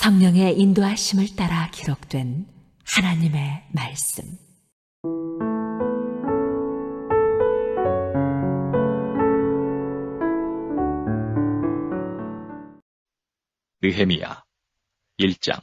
성령의 인도하심을 따라 기록된 하나님의 말씀. 느헤미야 1장.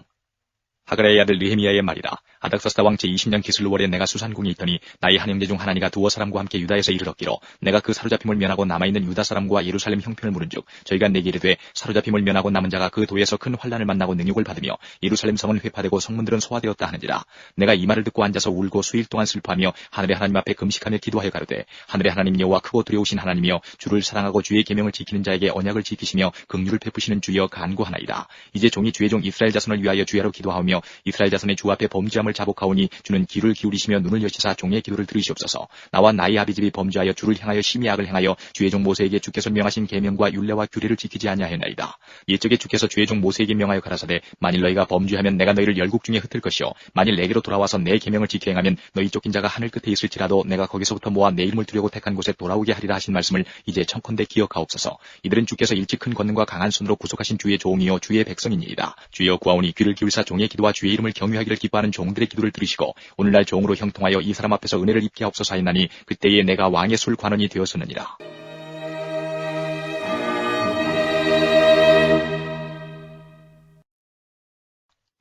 하가랴의 아들 느헤미야의 말이라. 아닥사스다 왕 제20년 기슬루월에 내가 수산궁에 있더니 나의 한 형제 중 하나니가 두어 사람과 함께 유다에서 이르렀기로 내가 그 사로잡힘을 면하고 남아있는 유다 사람과 예루살렘 형편을 물은즉 저희가 내게 이르되 사로잡힘을 면하고 남은 자가 그 도에서 큰 환난을 만나고 능욕을 받으며 예루살렘 성은 회파되고 성문들은 소화되었다 하는지라. 내가 이 말을 듣고 앉아서 울고 수일 동안 슬퍼하며 하늘의 하나님 앞에 금식하며 기도하여 가로되 하늘의 하나님 여호와 크고 두려우신 하나님이여 주를 사랑하고 주의 계명을 지키는 자에게 언약을 지키시며 긍휼을 베푸시는 주여 간구하나이다. 이제 종이 주의 종 이스라엘 자손을 위하여 주야로 기도하오며 이스라엘 자손의 주 앞에 범죄함을 자복하오니 주는 귀를 기울이시며 눈을 여시사 종의 기도를 들으시옵소서. 나와 나의 아비집이 범죄하여 주를 향하여 심히 악을 행하여 주의 종 모세에게 주께서 명하신 계명과 율례와 규례를 지키지 아니하였나이다. 옛적에 주께서 주의 종 모세에게 명하여 가라사대 만일 너희가 범죄하면 내가 너희를 열국 중에 흩을 것이요 만일 내게로 돌아와서 내 계명을 지켜 행하면 너희 쫓긴 자가 하늘 끝에 있을지라도 내가 거기서부터 모아 내 이름을 두려고 택한 곳에 돌아오게 하리라 하신 말씀을 이제 청컨대 기억하옵소서. 이들은 주께서 일찍 큰 권능과 강한 손으로 구속하신 주의 종이요 주의 백성이니이다. 주여 구하오니 귀를 기울이사 종의 기도와 주의 이름을 경유하기를 기뻐하는 종들의 기도를 들으시고 오늘날 종으로 형통하여 이 사람 앞에서 은혜를 입게 하옵소서 하였나니 그때에 내가 왕의 술 관원이 되었었느니라.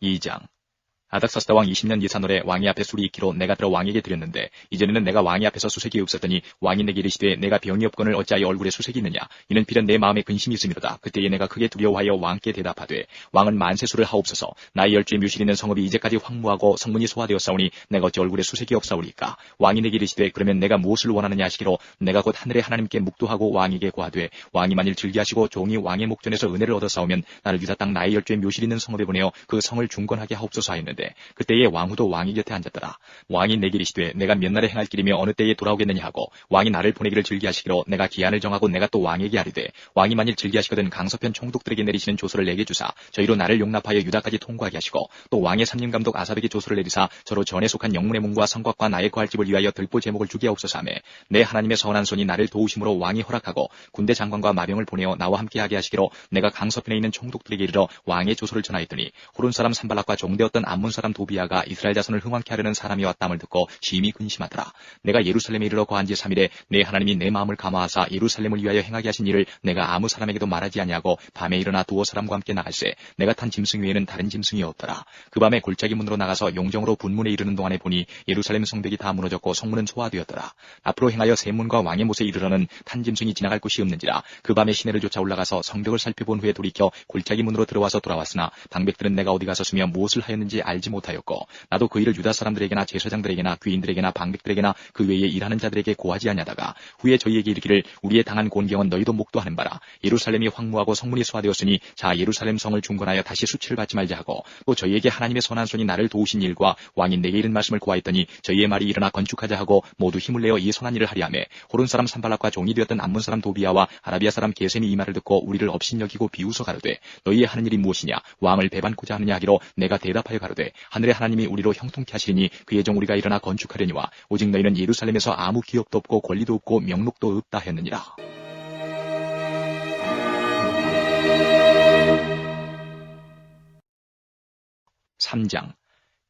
(2장) 아닥사스다 왕 20년 니산월에 왕의 앞에 술이 있기로 내가 들어 왕에게 드렸는데 이전에는 내가 왕의 앞에서 수색이 없었더니 왕이 내게 이르시되 내가 병이 없거늘 어찌하여 얼굴에 수색이 있느냐. 이는 필연 내 마음에 근심이 있음이로다. 그때에 내가 크게 두려워하여 왕께 대답하되 왕은 만세술을 하옵소서. 나의 열주의 묘실 있는 성읍이 이제까지 황무하고 성문이 소화되었사오니 내가 어찌 얼굴에 수색이 없사오리까. 왕이 내게 이르시되 그러면 내가 무엇을 원하느냐 하시기로 내가 곧 하늘의 하나님께 묵도하고 왕에게 고하되 왕이 만일 즐기하시고 종이 왕의 목전에서 은혜를 얻어싸우면 나를 유다 땅 나의 열주의 묘실 있는 성읍에 보내어 그 성을 중건하게 하옵소서 하였는데 그때에 왕후도 왕의 곁에 앉았더라. 왕이 내게 이르시되 내가 몇 날에 행할 길이며 어느 때에 돌아오겠느냐 하고 왕이 나를 보내기를 즐기하시기로 내가 기한을 정하고 내가 또 왕에게 하리되 왕이 만일 즐기하시거든 강서편 총독들에게 내리시는 조서를 내게 주사 저희로 나를 용납하여 유다까지 통과하게 하시고 또 왕의 삼림감독 아삽에게 조서를 내리사 저로 전에 속한 영문의 문과 성곽과 나의 거할 집을 위하여 들보 제목을 주게 하옵소서 하매 내 하나님의 선한 손이 나를 도우심으로 왕이 허락하고 군대 장관과 마병을 보내어 나와 함께하게 하시기로 내가 강서편에 있는 총독들에게 이르러 왕의 조서를 전하였더니 호론 사람 산발락과 종되었던 암몬 사람 도비아가 이스라엘 자손을 흥왕케 하려는 사람이 왔담을 듣고 심히 근심하더라. 내가 예루살렘에 이르러 거한 지 3일에 내 하나님이 내 마음을 감화하사 예루살렘을 위하여 행하게 하신 일을 내가 아무 사람에게도 말하지 아니하고 밤에 일어나 두어 사람과 함께 나갈새 내가 탄 짐승 외에는 다른 짐승이 없더라. 그 밤에 골짜기 문으로 나가서 용정으로 분문에 이르는 동안에 보니 예루살렘 성벽이 다 무너졌고 성문은 소화되었더라. 앞으로 행하여 세문과 왕의 못에 이르러는 탄 짐승이 지나갈 곳이 없는지라. 그 밤에 시내를 쫓아 올라가서 성벽을 살펴본 후에 돌이켜 골짜기 문으로 들어와서 돌아왔으나 방백들은 내가 어디 가서 쓰며 무엇을 하였는지 알지 못하였고 나도 그 일을 유다 사람들에게나 제사장들에게나 귀인들에게나 방백들에게나 그 외에 일하는 자들에게 고하지 아니하다가 후에 저희에게 이르기를 우리의 당한 곤경은 너희도 목도하는 바라. 예루살렘이 황무하고 성문이 소화되었으니 자 예루살렘 성을 중건하여 다시 수치를 받지 말자 하고 또 저희에게 하나님의 선한 손이 나를 도우신 일과 왕이 내게 이른 말씀을 고하였더니 저희의 말이 일어나 건축하자 하고 모두 힘을 내어 이 선한 일을 하려 하매 호론 사람 산발락과 종이 되었던 암몬 사람 도비아와 아라비아 사람 게셈이 이 말을 듣고 우리를 업신여기고 비웃어 가로되 너희의 하는 일이 무엇이냐 왕을 배반코자 하느냐 하기로 내가 대답하여 가로되 하늘의 하나님이 우리로 형통케 하시리니 그의 종 우리가 일어나 건축하려니와 오직 너희는 예루살렘에서 아무 기업도 없고 권리도 없고 명록도 없다 했느니라. (3장)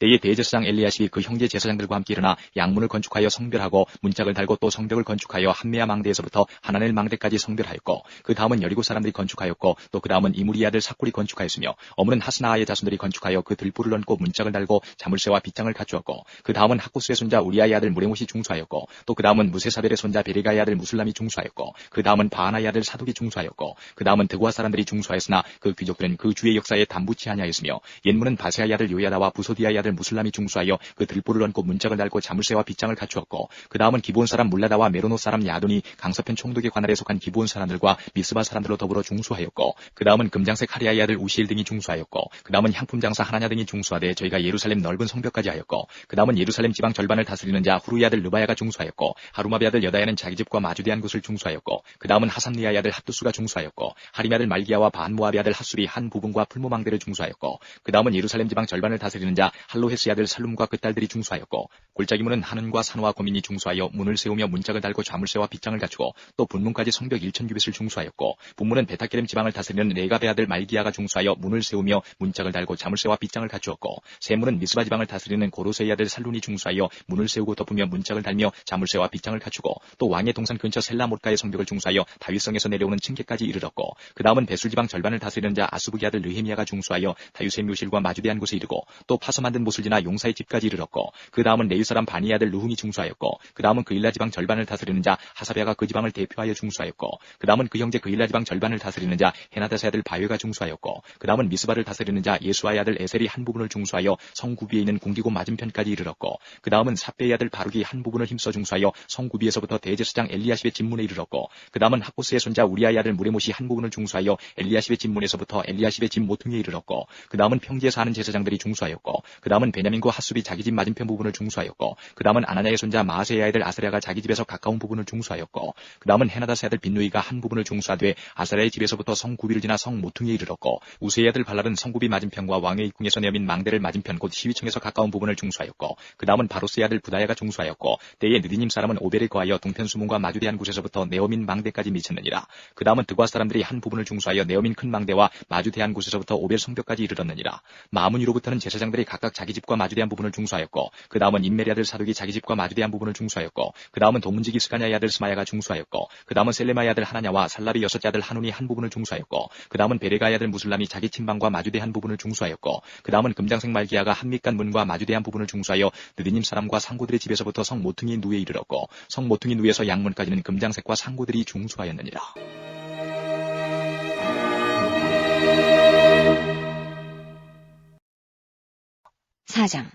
때에 대제사장 엘리야십이 그 형제 제사장들과 함께 일어나 양문을 건축하여 성별하고 문짝을 달고 또 성벽을 건축하여 한메아 망대에서부터 하나넬 망대까지 성별하였고 그 다음은 여리고 사람들이 건축하였고 또 그 다음은 이무리의 아들 삭굴이 건축하였으며 어머는 하스나아의 자손들이 건축하여 그 들보를 얹고 문짝을 달고 자물쇠와 빗장을 갖추었고 그 다음은 학구스의 손자 우리아의 아들 무레못이 중수하였고 또 그 다음은 무세사벨의 손자 베리가의 아들 무술람이 중수하였고 그 다음은 바하나의 아들 사독이 중수하였고 그 다음은 드고아 사람들이 중수하였으나 그 귀족들은 그 주의 역사에 담붙지 아니하였으며 옛문은 바세아의 아들 요야다와 부소디아의 아들 무술람이 중수하여 그 들보를 얹고 문짝을 달고 자물쇠와 빗장을 갖추었고 그 다음은 기브온 사람 물라다와 메로노 사람 야돈이 강서편 총독의 관할에 속한 기브온 사람들과 미스바 사람들로 더불어 중수하였고 그 다음은 금장색 하리아의 아들 우시엘 등이 중수하였고 그 다음은 향품 장사 하나냐 등이 중수하되 저희가 예루살렘 넓은 성벽까지 하였고 그 다음은 예루살렘 지방 절반을 다스리는 자 후루의 아들 르바야가 중수하였고 하루마비 아들 여다야는 자기 집과 마주대한 곳을 중수하였고 그 다음은 하삼리아의 아들 핫두스가 중수하였고 하림의 아들 말기야와 반모압의 아들 핫술이 한 부분과 풀모망대를 중수하였고 그 다음은 예루살렘 지방 절반을 다스리는 자 할로헤스의 아들 살룸과 그 딸들이 중수하였고 골짜기문은 하는과 산호와 고민이 중수하여 문을 세우며 문짝을 달고 좌물쇠와 빗장을 갖추고 또 분문까지 성벽 1000규빗을 중수하였고 분문은 베타게렘 지방을 다스리는 레갑의 아들 말기야가 중수하여 문을 세우며 문짝을 달고 자물쇠와 빗장을 갖추었고 세문은 미스바 지방을 다스리는 고로세의 아들 살룬이 중수하여 문을 세우고 덮으며 문짝을 달며 자물쇠와 빗장을 갖추고 또 왕의 동산 근처 셀라몰가의 성벽을 중수하여 다윗성에서 내려오는 층계까지 이르렀고 그 다음은 베술 지방 절반을 다스리는 자 아수부기 아들 느헤미야가 중수하여 다윗의 묘실과 마주대한 곳에 이르고 또 파서 만든 못을 지나 용사의 집까지 이르렀고 그 다음은 레위 사람 바니의 아들 루훔이 중수하였고 그 다음은 그일라 지방 절반을 다스리는 자 하사베아가 그 지방을 대표하여 중수하였고 그 다음은 그 형제 그일라 지방 절반을 다스리는 자 헤나다스의 아들 바웨가 중수하였고 그 다음은 미스바를 다스리는 자 예수아의 아들 에셀이 한 부분을 중수하여 성구비에 있는 궁기고 맞은편까지 이르렀고 그 다음은 삽베의 아들 바룩이 한 부분을 힘써 중수하여 성구비에서부터 대제사장 엘리야십의 집문에 이르렀고 그 다음은 학고스의 손자 우리아의 아들 무레못이 한 부분을 중수하여 엘리야십의 집문에서부터 엘리야십의 집 모퉁이에 이르렀고 그 다음은 평지에 사는 제사장들이 중수하였고 그 다음은 베냐민과 핫숲이 자기 집 맞은편 부분을 중수하였고 그 다음은 아나냐의 손자 마아세의 아들 아스랴가 자기 집에서 가까운 부분을 중수하였고 그 다음은 헤나다스의 아들 빈누이가 한 부분을 중수하되 아사랴의 집에서부터 성구비를 지나 성 모퉁이에 이르렀고 우세의 아들 발랄은 성구비 맞은편과 왕의 입궁에서 내민 망대를 맞은편 곧 시위층에서 가까운 부분을 중수하였고 그 다음은 바로스의 아들 부다야가 중수하였고 때에 느디님 사람은 오벨에 거하여 동편 수문과 마주대한 곳에서부터 네어민 망대까지 미쳤느니라. 그 다음은 드과 사람들이 한 부분을 중수하여 네어민 큰 망대와 마주대한 곳에서부터 오벨 성벽까지 이르렀느니라. 마문이로부터는 제사장들이 각각 자기 집과 마주대한 부분을 중수하였고 그 다음은 인멜의 아들 사둑이 자기 집과 마주대한 부분을 중수하였고 그 다음은 도문지기 스가냐의 아들 스마야가 중수하였고 그 다음은 셀레마의 아들 하나냐와 살랍의 여섯째 아들 하눈이 한 부분을 중수하였고 그 다음은 베레가의 아들 무슬람이 자기 침방과 마주대한 부분을 중수하였고 그 다음은 금장색 말기야가 한밑간 문과 마주대한 부분을 중수하여 느디님 사람과 상고들의 집에서부터 성 모퉁이 누에 이르렀고 성 모퉁이 누에서 양문까지는 금장색과 상고들이 중수하였느니라. 4장.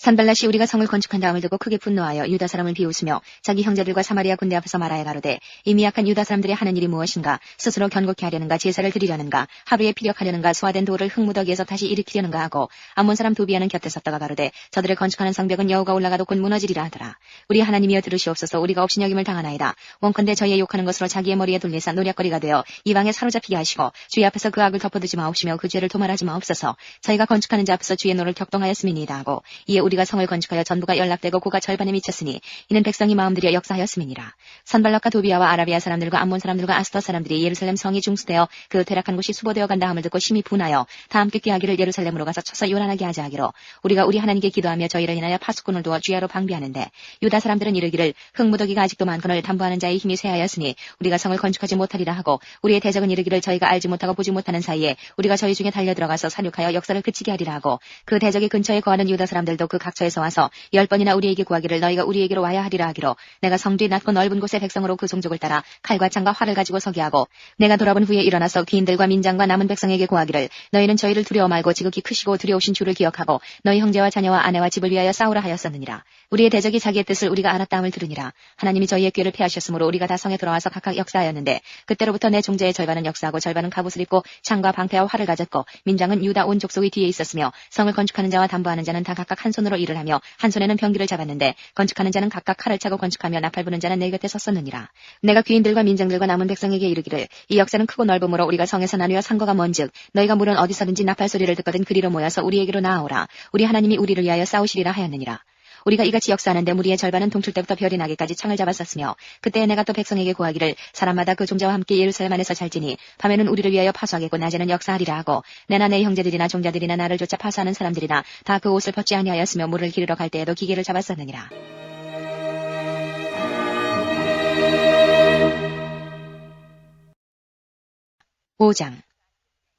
산발랏이 우리가 성을 건축한 다음을 듣고 크게 분노하여 유다 사람을 비웃으며 자기 형제들과 사마리아 군대 앞에서 말하여 가로되 이 미약한 유다 사람들이 하는 일이 무엇인가 스스로 견고케 하려는가 제사를 드리려는가 하루에 피력하려는가 소화된 돌을 흙무더기에서 다시 일으키려는가 하고 암몬 사람 도비아는 곁에 섰다가 가로되 저들을 건축하는 성벽은 여호가 올라가도 곧 무너지리라 하더라. 우리 하나님이여 들으시옵소서. 우리가 업신여김을 당하나이다. 원컨대 저희의 욕하는 것으로 자기의 머리에 돌리사 노략거리가 되어 이방에 사로잡히게 하시고 주의 앞에서 그 악을 덮어두지 마옵시며 그 죄를 도말하지 마옵소서. 저희가 건축하는 자 앞에서 주의 노를 격동하였음이니이다 하고 이에 우리가 성을 건축하여 전부가 연락되고 고가 절반에 미쳤으니 이는 백성이 마음들여 역사하였음이니라. 산발락과 도비아와 아라비아 사람들과 암몬 사람들과 아스터 사람들이 예루살렘 성이 중수되어 그 퇴락한 곳이 수보되어 간다 함을 듣고 심히 분하여 다 함께 꾀하기를 예루살렘으로 가서 쳐서 요란하게 하자 하기로 우리가 우리 하나님께 기도하며 저희를 인하여 파수꾼을 두어 주야로 방비하는데 유다 사람들은 이르기를 흙무더기가 아직도 많거늘 담보하는 자의 힘이 쇠하였으니 우리가 성을 건축하지 못하리라 하고 우리의 대적은 이르기를 저희가 알지 못하고 보지 못하는 사이에 우리가 저희 중에 달려들어가서 사륙하여 역사를 그치게 하리라 하고 그 대적의 근처에 거하는 유다 사람들도 그 각처에서 와서 10번이나 우리에게 구하기를 너희가 우리에게로 와야 하리라 하기로 내가 성뒤 낮고 넓은 곳의 백성으로 그 종족을 따라 칼과 창과 활을 가지고 서게 하고 내가 돌아본 후에 일어나서 귀인들과 민장과 남은 백성에게 구하기를 너희는 저희를 두려워 말고 지극히 크시고 두려우신 주를 기억하고 너희 형제와 자녀와 아내와 집을 위하여 싸우라 하였었느니라. 우리의 대적이 자기의 뜻을 우리가 알았다 함을 들으니라. 하나님이 저희의 꾀를 패하셨으므로 우리가 다 성에 돌아와서 각각 역사하였는데 그때로부터 내 종제의 절반은 역사하고 절반은 갑옷을 입고 창과 방패와 활을 가졌고 민장은 유다 온 족속이 뒤에 있었으며 성을 건축하는 자와 담보하는 자는 다 각각 한 손으로 일을 하며 한 손에는 병기를 잡았는데 건축하는 자는 각각 칼을 차고 건축하며 나팔 부는 자는 내 곁에 섰었느니라. 내가 귀인들과 민장들과 남은 백성에게 이르기를 이 역사는 크고 넓음으로 우리가 성에서 나누어 상거가 먼즉 너희가 물은 어디서든지 나팔 소리를 듣거든 그리로 모여서 우리에게로 나아오라. 우리 하나님이 우리를 위하여 싸우시리라 하였느니라. 우리가 이같이 역사하는데 무리의 절반은 동출 때부터 별이 나기까지 창을 잡았었으며 그때 내가 또 백성에게 구하기를 사람마다 그 종자와 함께 예루살렘 안에서 살지니 밤에는 우리를 위하여 파수하겠고 낮에는 역사하리라 하고 내나 내 형제들이나 종자들이나 나를 쫓아 파수하는 사람들이나 다 그 옷을 벗지 아니하였으며 물을 기르러 갈 때에도 기계를 잡았었느니라. (5장)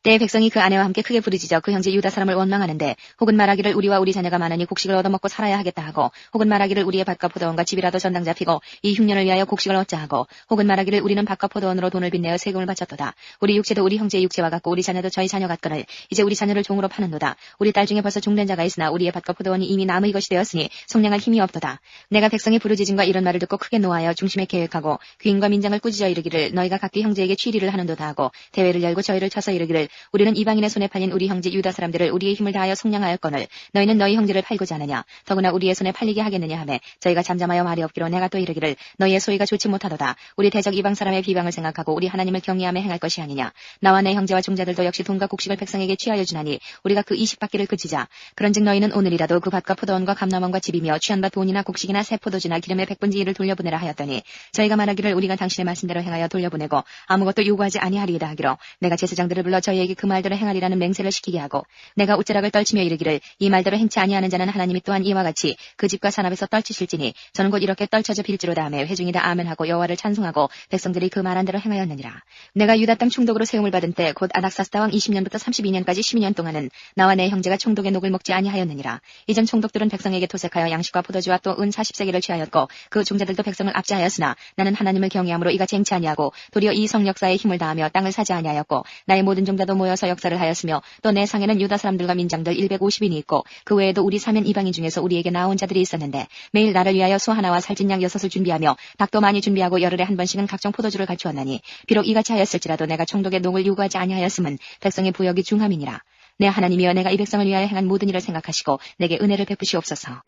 때에 백성이 그 아내와 함께 크게 부르짖어 그 형제 유다 사람을 원망하는데 혹은 말하기를 우리와 우리 자녀가 많으니 곡식을 얻어먹고 살아야 하겠다 하고 혹은 말하기를 우리의 밭과 포도원과 집이라도 전당 잡히고 이 흉년을 위하여 곡식을 얻자 하고 혹은 말하기를 우리는 밭과 포도원으로 돈을 빚내어 세금을 바쳤도다. 우리 육체도 우리 형제의 육체와 같고 우리 자녀도 저희 자녀 같거늘 이제 우리 자녀를 종으로 파는도다. 우리 딸 중에 벌써 종된 자가 있으나 우리의 밭과 포도원이 이미 남의 것이 되었으니 속량할 힘이 없도다. 내가 백성의 부르짖음과 이런 말을 듣고 크게 노하여 중심에 계획하고 귀인과 민장을 꾸짖어 이르기를 너희가 각기 형제에게 취리를 하는도다 하고 대회를 열고 저희를 쳐서 이르기를 우리는 이방인의 손에 팔린 우리 형제 유다 사람들을 우리의 힘을 다하여 속량하였거늘 너희는 너희 형제를 팔고자 하느냐 더구나 우리의 손에 팔리게 하겠느냐 하매 저희가 잠잠하여 말이 없기로 내가 또 이르기를 너희의 소위가 좋지 못하도다. 우리 대적 이방 사람의 비방을 생각하고 우리 하나님을 경외하며 행할 것이 아니냐. 나와 내 형제와 종자들도 역시 돈과 곡식을 백성에게 취하여 주나니 우리가 그 이식받기를 그치자. 그런즉 너희는 오늘이라도 그 밭과 포도원과 감람원과 집이며 취한 밭 돈이나 곡식이나 새 포도주나 기름의 100분지 1을 돌려보내라 하였더니 저희가 말하기를 우리가 당신의 말씀대로 행하여 돌려보내고 아무것도 요구하지 아니하리이다 하기로 내가 제사장들을 불러 저희에게 그 말대로 행하리라는 맹세를 시키게 하고 내가 옷자락을 떨치며 이르기를 이 말대로 행치 아니하는 자는 하나님이 또한 이와 같이 그 집과 산업에서 떨치실지니 저는 곧 이렇게 떨쳐져 빌지로다 하며 회중이 다 아멘하고 여호와를 찬송하고 백성들이 그 말한 대로 행하였느니라. 내가 유다 땅 총독으로 세움을 받은 때 곧 아닥사스다 왕 20년부터 32년까지 12년 동안은 나와 내 형제가 총독의 녹을 먹지 아니하였느니라. 이전 총독들은 백성에게 토색하여 양식과 포도주와 또 은 40세겔을 취하였고 그 종자들도 백성을 압제하였으나 나는 하나님을 경외함으로 이같이 행치 아니하고 도리어 이 성 역사에 힘을 다하며 땅을 사지 아니하였고 나의 모든 종자도 모여서 역사를 하였으며 또 내 상에는 유다 사람들과 민장들 150인이 있고 그 외에도 우리 사면 이방인 중에서 우리에게 나온 자들이 있었는데 매일 나를 위하여 소 하나와 살찐 양 6을 준비하며 닭도 많이 준비하고 열흘에 한 번씩은 각종 포도주를 갖추었나니 비록 이같이 하였을지라도 내가 총독의 녹을 요구하지 아니하였음은 백성의 부역이 중함이니라. 내 하나님이여 내가 이 백성을 위하여 행한 모든 일을 생각하시고 내게 은혜를 베푸시옵소서.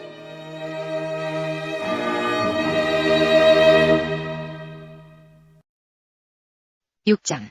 (6장)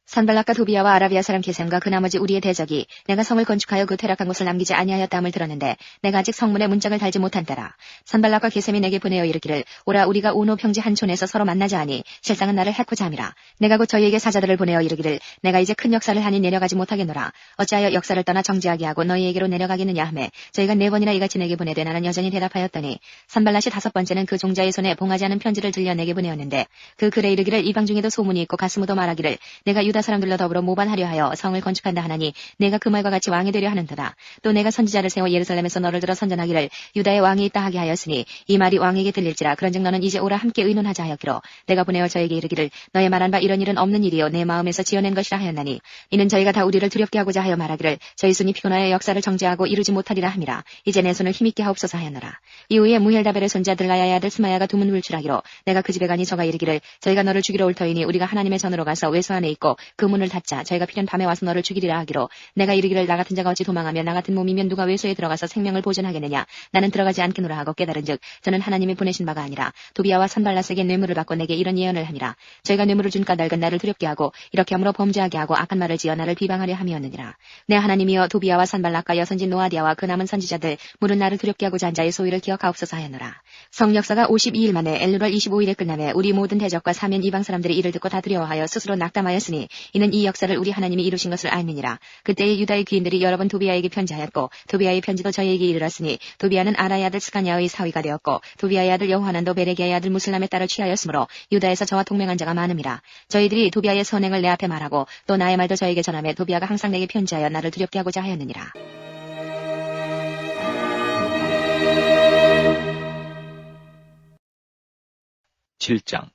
산발락과 도비아와 아라비아 사람 게셈과 그 나머지 우리의 대적이 내가 성을 건축하여 그 퇴락한 곳을 남기지 아니하였다함을 들었는데 내가 아직 성문에 문짝을 달지 못한 때라. 산발락과 게셈이 내게 보내어 이르기를 오라 우리가 오노 평지 한 촌에서 서로 만나자 하니 실상은 나를 해코자 함이라. 내가 곧 저희에게 사자들을 보내어 이르기를 내가 이제 큰 역사를 하니 내려가지 못하겠노라. 어찌하여 역사를 떠나 정지하게 하고 너희에게로 내려가겠느냐 하매 저희가 4번이나 이같이 내게 보내되 나는 여전히 대답하였더니 산발락이 5번째는 그 종자의 손에 봉하지 않은 편지를 들려 내게 보내었는데 그 글에 이르기를 이방 중에도 소문이 있고 가스무도 말하기를 내가 유다 사람들로 더불어 모반하려 하여 성을 건축한다 하나니 내가 그 말과 같이 왕이 되려 하는도다. 또 내가 선지자를 세워 예루살렘에서 너를 들어 선전하기를 유다의 왕이 있다 하게 하였으니 이 말이 왕에게 들릴지라. 그런즉 너는 이제 오라 함께 의논하자 하였기로 내가 보내어 저에게 이르기를 너의 말한 바 이런 일은 없는 일이요 내 마음에서 지어낸 것이라 하였나니 이는 저희가 다 우리를 두렵게 하고자 하여 말하기를 저희 손이 피곤하여 역사를 정지하고 이루지 못하리라 함이라. 이제 내 손을 힘있게 하옵소서 하였노라. 이후에 무헬다벨의 손자 들라야의 아들 스마야가 두문 불출하기로 내가 그 집에 가니 저가 이르기를 저희가 너를 죽이러 올 터이니 우리가 하나님의 전으로 가서 외소 안에 있고 그 문을 닫자. 저희가 필연 밤에 와서 너를 죽이리라 하기로 내가 이르기를 나 같은 자가 어찌 도망하며 나 같은 몸이면 누가 외소에 들어가서 생명을 보존하겠느냐. 나는 들어가지 않겠노라 하고 깨달은즉 저는 하나님이 보내신 바가 아니라 도비아와 산발라스에게 뇌물을 받고 내게 이런 예언을 하니라. 저희가 뇌물을 준 까닭은 나를 두렵게 하고 이렇게 함으로 범죄하게 하고 악한 말을 지어 나를 비방하려 함이었느니라. 내 하나님이여 도비아와 산발락과 여선진 노아디아와 그 남은 선지자들 물은 나를 두렵게 하고자 한 자의 소위를 기억하옵소서 하였노라. 성역사가 52일 만에 엘루월 25일에 끝나매 우리 모든 대적과 사면 이방 사람들이 이를 듣고 다 두려워하여 스스로 낙담하였으니 이는 이 역사를 우리 하나님이 이루신 것을 알미니라. 그때에 유다의 귀인들이 여러 번 도비아에게 편지하였고 도비아의 편지도 저희에게 이르렀으니 도비아는 아라의 아들 스가냐의 사위가 되었고 도비아의 아들 여호하난도 베레기아의 아들 무슬람의 딸을 취하였으므로 유다에서 저와 동맹한 자가 많음이라. 저희들이 도비아의 선행을 내 앞에 말하고 또 나의 말도 저에게 전하며 도비아가 항상 내게 편지하여 나를 두렵게 하고자 하였느니라. (7장)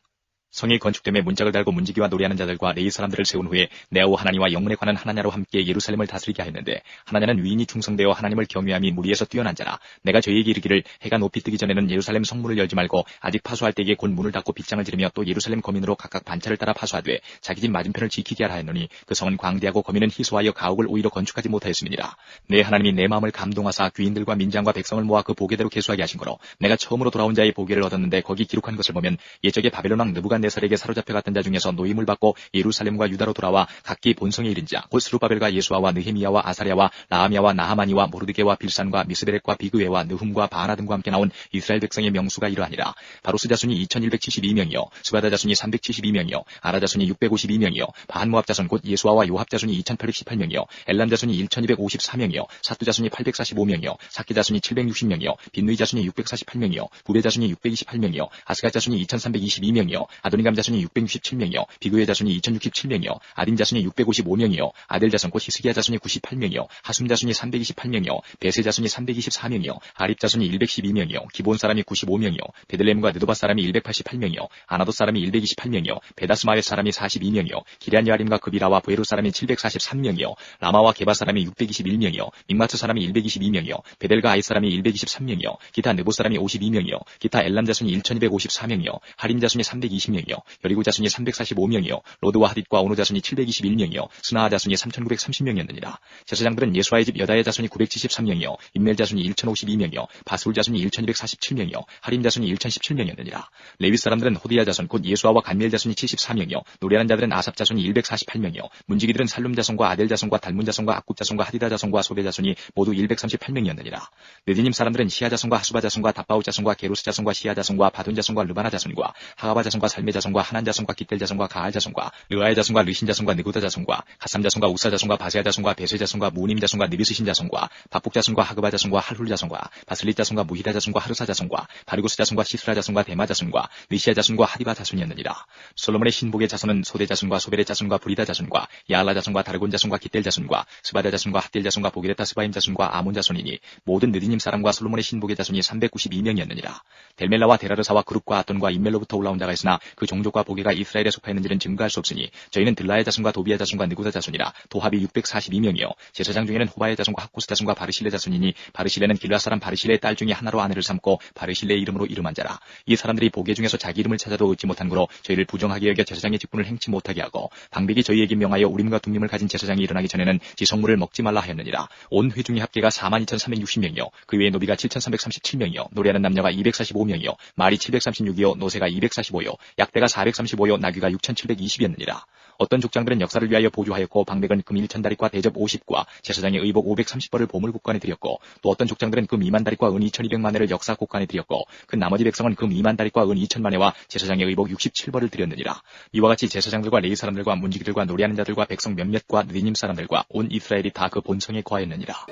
성이 건축됨에 문짝을 달고 문지기와 노래하는 자들과 레위 사람들을 세운 후에 네오 하나니와 영문에 관한 하나냐로 함께 예루살렘을 다스리게 하였는데 하나냐는 위인이 충성되어 하나님을 경외함이 무리에서 뛰어난 자라. 내가 저희에게 이르기를 해가 높이 뜨기 전에는 예루살렘 성문을 열지 말고 아직 파수할 때에 곧 문을 닫고 빗장을 지르며 또 예루살렘 거민으로 각각 반차를 따라 파수하되 자기 집 맞은편을 지키게 하라 하였노니 그 성은 광대하고 거민은 희소하여 가옥을 오히려 건축하지 못하였음이니라. 내 하나님이 내 마음을 감동하사 귀인들과 민장과 백성을 모아 그 보게대로 계수하게 하신 거로 내가 처음으로 돌아온 자의 보게를 얻었는데 거기 기록한 것을 보면 옛적에 바벨론 왕 느부갓네살에게 사로잡혀갔던 자 중에서 노임을 받고 예루살렘과 유다로 돌아와 각기 본성에 이른 자 곧 스룹바벨과 예수아와 느헤미야와 아사랴와 나하미야와 나하마니와 모르드게와 빌산과 미스베렉과 비그웨와 느훔과 바하나 등과 함께 나온 이스라엘 백성의 명수가 이러하니라. 바로스 자손이 2172명이요 스바다 자손이 372명이요 아라 자손이 652명이요 바한모압 자손 곧 예수아와 요합 자손이 2818명이요 엘람 자손이 1254명이요 사뚜 자손이 845명이요 사키 자손이 760명이요 빈누이 자손이 648명이요 부베 자손이 628명이요 아스갓 자손이 2322명이요 아도니감 자손이 667명이요 비그웨 자손이 2067명이요 아딘 자손이 655명이요 아델 자손 곧 히스기야 자손이 98명이요 하숨 자손이 328명이요 베세 자손이 324명이요 아립 자손이 112명이요 기본 사람이 95명이요 베들레헴과 느도바 사람이 188명이요 아나도 사람이 128명이요 베다스마의 사람이 42명이요 기럇 야림과 그비라와 부에로 사람이 743명이요 라마와 게바 사람이 621명이요 믹마트 사람이 122명이요 베델과 아이 사람이 123명이요 기타 느보 사람이 52명이요 기타 엘람 자손이 1254명이요 하림 자손이 320명이요 3,100명이요 여리고 자손이 345명이요 로드와 하딧과 오노 자손이 721명이요 스나아 자손이 3,930명이었느니라. 제사장들은 예수아의 집 여다의 자손이 973명이요 임멜 자손이 1,052명이요 바스울 자손이 1,247명이요 하림 자손이 1,017명이었느니라. 레위 사람들은 호디야 자손 곧 예수아와 간미엘 자손이 74명이요 노래하는 자들은 아삽 자손이 148명이요 문지기들은 살룸 자손과 아델 자손과 달문 자손과 악굽 자손과 하디다 자손과 소베 자손이 모두 138명이었느니라. 느디님 사람들은 시아 자손과 하수바 자손과 답바우 자손과 게루스 자손과 시아 자손과 바돈 자손과 르바나 자손과 하가바 자손과 살메 자손과 하난 자손과 기텔 자손과 가알 자손과 르아의 자손과 르신 자손과 느구다 자손과 가삼 자손과 우사 자손과 바세아 자손과 베세 자손과 무님 자손과 느비스신 자손과 바북 자손과 하그바 자손과 할훌 자손과 바슬릿 자손과 무히다 자손과 하르사 자손과 바리고스 자손과 시스라 자손과 데마 자손과 느시아 자손과 하디바 자손이었느니라. 솔로몬의 신복의 자손은 소대 자손과 소베레 자손과 브리다 자손과 야알라 자손과 다르곤 자손과 기텔 자손과 스바다 자손과 핫딜 자손과 보게레타 스바임 자손과 아몬 자손이니 모든 느디님 사람과 솔로몬의 신복의 자손이 392명이었느니라. 델멜라와 데라르사와 그룹과 아돈과 임멜로부터 올라온 자가 있으나 그 종족과 보게가 이스라엘에 속하였는지는 증거할 수 없으니 저희는 들라의 자손과 도비아 자손과 느구다 자손이라. 도합이 642명이요 제사장 중에는 호바의 자손과 학고스 자손과 바르실레 자손이니 바르실레는 길라 사람 바르실레의 딸 중에 하나로 아내를 삼고 바르실레의 이름으로 이름한 자라. 이 사람들이 보게 중에서 자기 이름을 찾아도 얻지 못한 거로 저희를 부정하게 여겨 제사장의 직분을 행치 못하게 하고 방백이 저희에게 명하여 우림과 둠림을 가진 제사장이 일어나기 전에는 지성물을 먹지 말라 하였느니라. 온 회중의 합계가 42,360명이요 그 외에 노비가 7,337명이요 노래하는 남녀가 245명이요 말이 736이요 노새가 245요 약대가 435요 나귀가 6,720이었느니라. 어떤 족장들은 역사를 위하여 보조하였고 방백은 금 1,000다리과 대접 50과 제사장의 의복 530벌을 보물 곡간에 드렸고 또 어떤 족장들은 금 2만 다리과 은 2,200만회를 역사 곡간에 드렸고 그 나머지 백성은 금 2만 다리과 은 2,000만회와 제사장의 의복 67벌을 드렸느니라. 이와 같이 제사장들과 레위 사람들과 문지기들과 노래하는 자들과 백성 몇몇과 느디님 사람들과 온 이스라엘이 다 그 본성에 거하였느니라.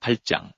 8장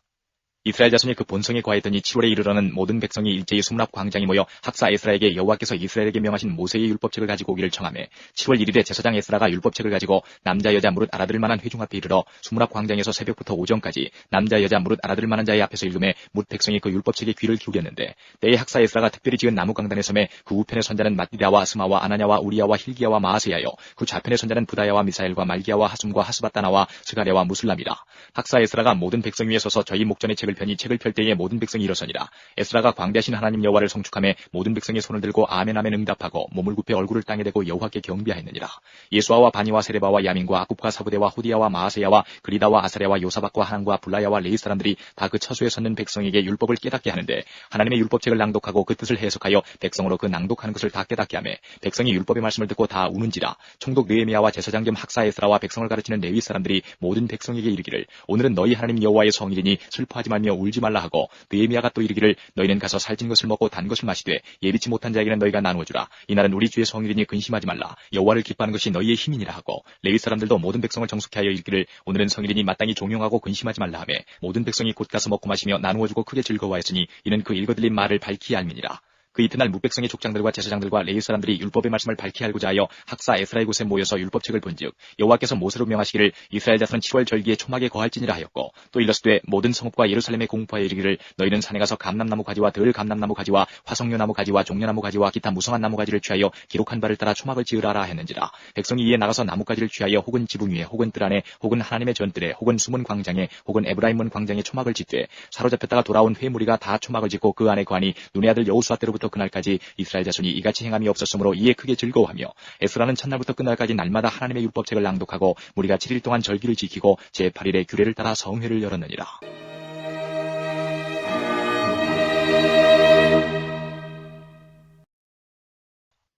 이스라엘 자손이 그 본성에 거하였더니 7월에 이르러는 모든 백성이 일제히 수문앞 광장에 모여 학사 에스라에게 여호와께서 이스라엘에게 명하신 모세의 율법책을 가지고 오기를 청하매 7월 1일에 제사장 에스라가 율법책을 가지고 남자 여자 무릇 알아들을 만한 회중 앞에 이르러 수문앞 광장에서 새벽부터 오전까지 남자 여자 무릇 알아들을 만한 자의 앞에서 읽음에 뭇 백성이 그 율법책에 귀를 기울였는데 때에 학사 에스라가 특별히 지은 나무 강단에 섬에 그 우편에 선자는 마띠다와 스마와 아나냐와 우리야와 힐기야와 마아세야여 그 좌편에 선자는 부다야와 미사엘과 말기야와 하숨과 하스바따나와 스가랴와 무슬람이라. 학사 에스라가 모든 백성 위에 서서 저희 목전의 책을 펴니 책을 펼 때에 모든 백성이 일어서니라. 에스라가 광대하신 하나님 여호와를 성축하며 모든 백성이 손을 들고 아멘 아멘 응답하고 몸을 굽혀 얼굴을 땅에 대고 여호와께 경배하였느니라. 예수아와 바니와 세레바와 야민과 아굽과 사부대와 후디야와 마아세야와 그리다와 아사랴와 요사박과 하난과 블라야와 레이 사람들이 다 그 처소에 섰는 백성에게 율법을 깨닫게 하는데 하나님의 율법책을 낭독하고 그 뜻을 해석하여 백성으로 그 낭독하는 것을 다 깨닫게 하며 백성이 율법의 말씀을 듣고 다 우는지라. 총독 느헤미야와 제사장 겸 학사 에스라와 백성을 가르치는 레위 사람들이 모든 백성에게 이르기를 오늘은 너희 하나님 여호와의 성일이니 슬퍼하지 말며 울지 말라 하고 느헤미야가 또 이르기를 너희는 가서 살찐 것을 먹고 단 것을 마시되 예비치 못한 자에게는 너희가 나누어 주라. 이날은 우리 주의 성일이니 근심하지 말라. 여호와를 기뻐하는 것이 너희의 힘이니라 하고 레위 사람들도 모든 백성을 정숙케 하여 이르기를 오늘은 성일이니 마땅히 종용하고 근심하지 말라 하며 모든 백성이 곧 가서 먹고 마시며 나누어 주고 크게 즐거워하였으니 이는 그 읽어들린 말을 밝히 알미니라. 그 이튿날 뭇백성의 족장들과 제사장들과 레위 사람들이 율법의 말씀을 밝히 알고자 하여 학사 에스라의 곳에 모여서 율법책을 본즉 여호와께서 모세로 명하시기를 이스라엘 자손은 7월 절기에 초막에 거할지니라 하였고 또 일러스되 모든 성읍과 예루살렘에 공포하여 이르기를 너희는 산에 가서 감람나무 가지와 들 감람나무 가지와 화석류나무 가지와 종려나무 가지와 기타 무성한 나무 가지를 취하여 기록한 바를 따라 초막을 지으라라 했는지라. 백성이 이에 나가서 나무가지를 취하여 혹은 지붕 위에 혹은 뜰 안에 혹은 하나님의 전뜰에 혹은 숨은 광장에 혹은 에브라임문 광장에 초막을 짓되 사로잡혔다가 돌아온 회무리가 다 초막을 짓고 그 안에 거하니 눈의 아들 여호수아 때로부터 그날까지 이스라엘 자손이 이같이 행함이 없었으므로 이에 크게 즐거워하며 에스라는 첫날부터 끝날까지 날마다 하나님의 율법책을 낭독하고 무리가 7일 동안 절기를 지키고 제8일에 규례를 따라 성회를 열었느니라.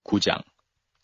구장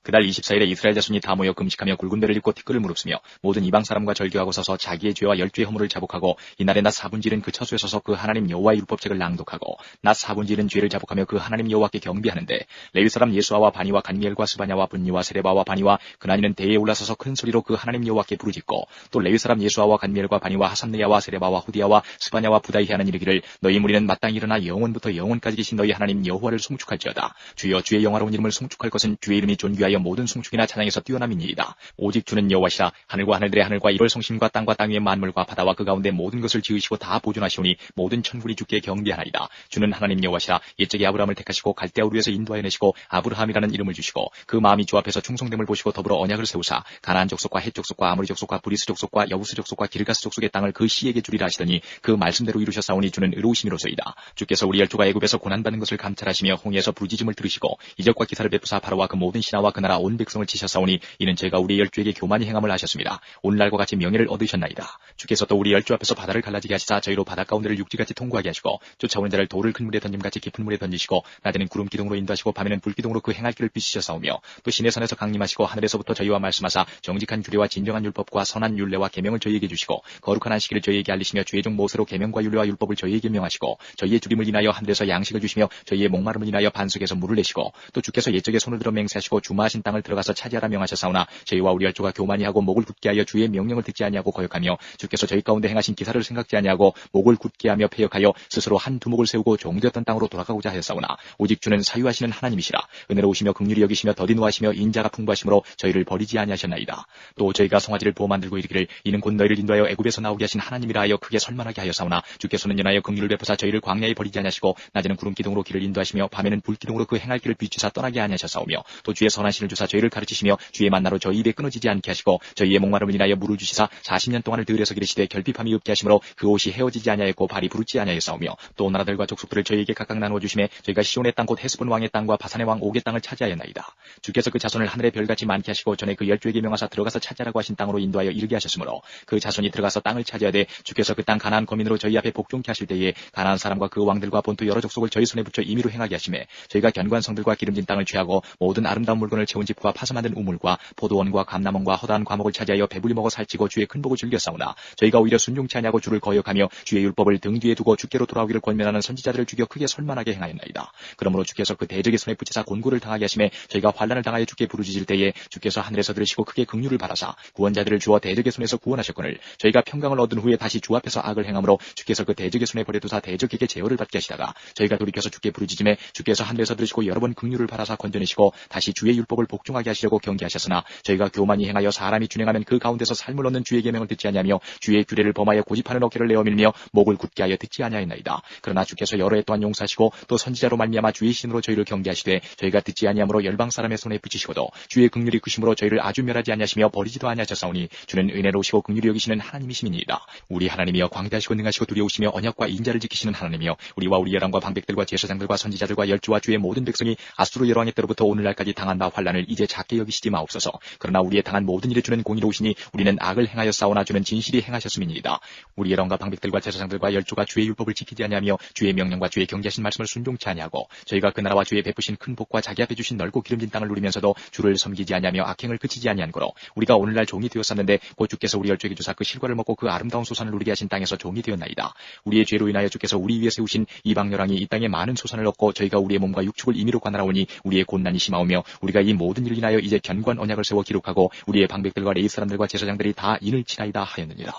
그달 24일에 이스라엘 자손이 다 모여 금식하며 굵은 배를 입고 티끌을 무릅쓰며 모든 이방 사람과 절교하고 서서 자기의 죄와 열주의 허물을 자복하고 이날에 낮 4분질은 그 처소에 서서 그 하나님 여호와의 율법책을 낭독하고 낮 4분질은 죄를 자복하며 그 하나님 여호와께 경배하는데 레위 사람 예수아와 바니와 간미엘과 스바냐와 분니와 세레바와 바니와 그나니는 대에 올라서서 큰 소리로 그 하나님 여호와께 부르짖고 또 레위 사람 예수아와 간미엘과 바니와 하삼느야와 세레바와 후디야와 스바냐와 부다히 하는 이르기를 너희 무리는 마땅히 일어나 영원부터 영원까지 계신 너희 하나님 여호와를 송축할지어다. 주여 주의 영화로운 이름을 송축할 것은 주의 이름이 존귀하여 위하여 모든 송축이나 찬양에서 뛰어남이니이다. 오직 주는 여호와시라. 하늘과 하늘들의 하늘과 이럴 성심과 땅과 땅 위의 만물과 바다와 그 가운데 모든 것을 지으시고 다 보존하시오니 모든 천군이 주께 경배하나이다. 주는 하나님 여호와시라. 옛적에 아브라함을 택하시고 갈대아 우르에서 인도하여 내시고 아브라함이라는 이름을 주시고 그 마음이 주 앞에서 충성됨을 보시고 더불어 언약을 세우사 가나안 족속과 헷 족속과 아모리 족속과 브리스 족속과 여부스 족속과 기르가스 족속의 땅을 그 씨에게 주리라 하시더니 그 말씀대로 이루셨사오니 주는 의로우심이로소이다. 주께서 우리 열조가 애굽에서 고난받는 것을 감찰하시며 홍해에서 부르짖음을 들으시고 이적과 기사를 베푸사 바로와 그 모든 신하와 그 나라 온 백성을 치셨사오니 이는 제가 우리 열조에게 교만히 행함을 하셨습니다. 오늘날과 같이 명예를 얻으셨나이다. 주께서 또 우리 열조 앞에서 바다를 갈라지게 하시사 저희로 바다 가운데를 육지같이 통과하게 하시고 쫓아오는 자를 돌을 큰 물에 던짐같이 깊은 물에 던지시고 낮에는 구름 기둥으로 인도하시고 밤에는 불 기둥으로 그 행할 길을 비추셨사오며 또 신의 산에서 강림하시고 하늘에서부터 저희와 말씀하사 정직한 규례와 진정한 율법과 선한 율례와 계명을 저희에게 주시고 거룩한 안식일을 저희에게 알리시며 주의 종 모세로 계명과 율례와 율법을 저희에게 명하시고 저희의 주림을 인하여 하늘에서 양식을 주시며 저희의 목마름을 인하여 반석에서 물을 내시고 또 주께서 옛적에 손을 들어 맹세하시고 주마하신 땅을 들어가서 차지하라 명하셨사오나 저희와 우리 열조가 교만히 하고 목을 굳게 하여 주의 명령을 듣지 아니하고 거역하며 주께서 저희 가운데 행하신 기사를 생각지 아니하고 목을 굳게 하며 패역하여 스스로 한 두목을 세우고 종되었던 땅으로 돌아가고자 하였사오나 오직 주는 사유하시는 하나님이시라. 은혜로우시며 긍휼히 여기시며 더디 노하시며 인자가 풍부하심으로 저희를 버리지 아니하셨나이다. 또 저희가 송아지를 보호 만들고 이르기를 이는 곧 너희를 인도하여 애굽에서 나오게 하신 하나님이라 하여 크게 설만하게 하였사오나 주께서는 연하여 긍휼을 베푸사 저희를 광야에 버리지 아니하시고 낮에는 구름 기둥으로 길을 인도하시며 밤에는 불 기둥으로 그 행할 길을 비추사 떠나게 아니하셨사오며 또 주의 선한 신을 주사 저희를 가르치시며 주의 만나로 저희 입에 끊어지지 않게 하시고 저희의 목마름을 인하여 물을 주시사 40년 동안을 들에서 기르시되 결핍함이 없게 하심으로 그 옷이 헤어지지 아니하였고 발이 부르지 아니하였사오며 또 나라들과 족속들을 저희에게 각각 나누어 주시매 저희가 시온의 땅 곧 헤스본 왕의 땅과 바산의 왕 옥의 땅을 차지하였나이다. 주께서 그 자손을 하늘의 별같이 많게 하시고 전에 그 열조에게 명하사 들어가서 차지하라고 하신 땅으로 인도하여 이르게 하셨으므로 그 자손이 들어가서 땅을 차지하되 주께서 그 땅 가나안 거민으로 저희 앞에 복종케 하실 때에 가나안 사람과 그 왕들과 본토 여러 족속을 저희 손에 붙여 임의로 행하게 하시매 저희가 견고한 성들과 기름진 땅을 취하고 모든 아름다운 물건을 채운 집과 파서 만든 우물과 포도원과 감람원과 허다한 과목을 차지하여 배불리 먹어 살찌고 주의 큰 복을 즐겼사오나 저희가 오히려 순종치 아니하고 주를 거역하며 주의 율법을 등 뒤에 두고 주께로 돌아오기를 권면하는 선지자들을 죽여 크게 설만하게 행하였나이다. 그러므로 주께서 그 대적의 손에 붙이사 곤고를 당하게 하시매 저희가 환난을 당하여 주께 부르짖을 때에 주께서 하늘에서 들으시고 크게 긍휼을 바라사 구원자들을 주어 대적의 손에서 구원하셨거늘 저희가 평강을 얻은 후에 다시 주 앞에서 악을 행함으로 주께서 그 대적의 손에 버려두사 대적에게 제어를 받게 하시다가 저희가 돌이켜서 주께 부르짖음에 주께서 하늘에서 들으시고 여러 번 긍휼을 바라사 건져내시고 다시 주의 율법을 복종하게 하시려고 경계하셨으나 저희가 교만히 행하여 사람이 준행하면 그 가운데서 삶을 얻는 주의 계명을 듣지 아니하며 주의 규례를 범하여 고집하는 어깨를 내어 밀며 목을 굳게 하여 듣지 아니하였나이다. 그러나 주께서 여러 해 동안 용서하시고 또 선지자로 말미암아 주의 신으로 저희를 경계하시되 저희가 듣지 아니하므로 열방 사람의 손에 붙이시고도 주의 긍휼이 크심으로 저희를 아주 멸하지 아니하시며 버리지도 아니하셨사오니 주는 은혜로우시고 긍휼히 여기시는 하나님이심이니이다. 우리 하나님이여 광대하시고 능하시고 두려우시며 언약과 인자를 지키시는 하나님이여 우리와 우리 열왕과 방백들과 제사장들과 선지자들과 열주와 주의 모든 백성이 아수르 열왕의 때로부터 오늘날까지 당한 바 환난을 이제 작게 여기시지 마옵소서. 그러나 우리의 당한 모든 일에 주는 공의로우시니 우리는 악을 행하였사오나 주는 진실이 행하셨음이니이다. 우리 열왕과 방백들과 제사장들과 열주가 주의 율법을 지키지 아니하며 주의 명령과 주의 경계하신 말씀을 순종치 아니하고 저희가 그 나라와 주의 베푸신 큰 복과 자기 앞에 주신 넓고 기름진 땅을 누리면서도 주를 섬기지 아니하며 악행을 그치지 아니한 거로 우리가 오늘날 종이 되었었는데 곧 주께서 우리 열조에게 주사 그 실과를 먹고 그 아름다운 소산을 누리게 하신 땅에서 종이 되었나이다. 우리의 죄로 인하여 주께서 우리 위에 세우신 이방 열왕이 이 땅에 많은 소산을 얻고 저희가 우리의 몸과 육축을 임의로 관할하오니 우리의 곤난이 심하오며 우리가 이 모든 일을 인하여 이제 견고한 언약을 세워 기록하고 우리의 방백들과 레위 사람들과 제사장들이 다 인을 치나이다 하였느니라.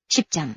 10장.